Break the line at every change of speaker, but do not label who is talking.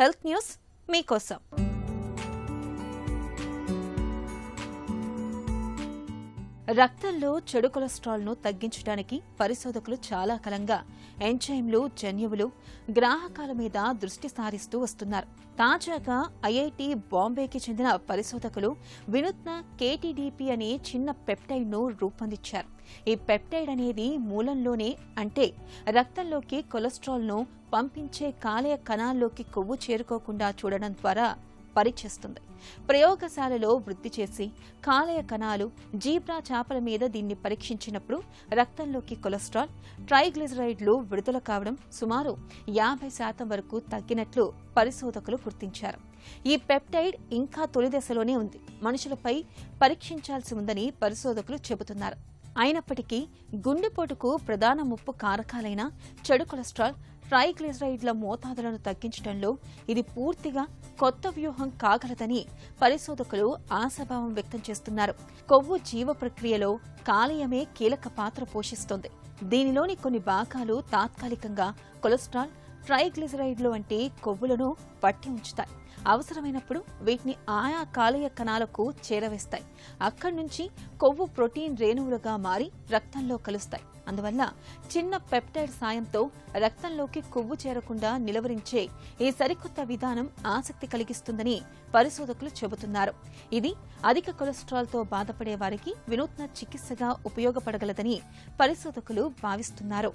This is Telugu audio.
హెల్త్ న్యూస్ మీకోసం. రక్తంలో చెడు కొలెస్ట్రాల్ను తగ్గించడానికి పరిశోధకులు చాలా కాలంగా ఎంజైమ్లు, జన్యువులు, గ్రాహకాల మీద దృష్టి సారిస్తూ వస్తున్నారు. తాజాగా ఐఐటి బాంబేకి చెందిన పరిశోధకులు వినూత్న కేటీడీపీ అనే చిన్న పెప్టైడ్ను రూపొందించారు. ఈ పెప్టైడ్ అనేది మూలంలోనే, అంటే రక్తంలోకి కొలెస్ట్రాల్ను పంపించే కాలేయ కణాల్లోకి కొవ్వు చేరుకోకుండా చూడడం ద్వారా పరీక్షిస్తుంది. ప్రయోగశాలలో వృద్ధి చేసి కాలేయ కణాలు, జీబ్రా చేపల మీద దీన్ని పరీక్షించినప్పుడు రక్తంలోకి కొలెస్ట్రాల్, ట్రైగ్లిజరైడ్లు విడుదల కావడం సుమారు 50% వరకు తగ్గినట్లు పరిశోధకులు గుర్తించారు. ఈ పెప్టైడ్ ఇంకా తొలి దశలోనే ఉంది. మనుషులపై పరీక్షించాల్సి ఉందని పరిశోధకులు చెబుతున్నారు. అయినప్పటికీ గుండెపోటుకు ప్రధాన ముప్పు కారకాలైన చెడు కొలెస్ట్రాల్, ట్రైగ్లిజరైడ్ల మోతాదులను తగ్గించడంలో ఇది పూర్తిగా కొత్త వ్యూహం కాగలదని పరిశోధకులు ఆశాభావం వ్యక్తం చేస్తున్నారు. కొవ్వు జీవ ప్రక్రియలో కాలేయమే కీలక పాత్ర పోషిస్తోంది. దీనిలోని కొన్ని భాగాలు తాత్కాలికంగా కొలెస్ట్రాల్, ట్రైగ్లిజరైడ్లు వంటి కొవ్వులను పట్టి ఉంచుతాయి. అవసరమైనప్పుడు వీటిని ఆయా కాలేయ కణాలకు చేరవేస్తాయి. అక్కడి నుంచి కొవ్వు ప్రోటీన్ రేణువులుగా మారి రక్తంలో కలుస్తాయి. అందువల్ల చిన్న పెప్టైడ్ సాయంతో రక్తంలోకి కొవ్వు చేరకుండా నిలువరించే ఈ సరికొత్త విధానం ఆసక్తి కలిగిస్తుందని పరిశోధకులు చెబుతున్నారు. ఇది అధిక కొలెస్ట్రాల్తో బాధపడే వారికి వినూత్న చికిత్సగా ఉపయోగపడగలదని పరిశోధకులు భావిస్తున్నారు.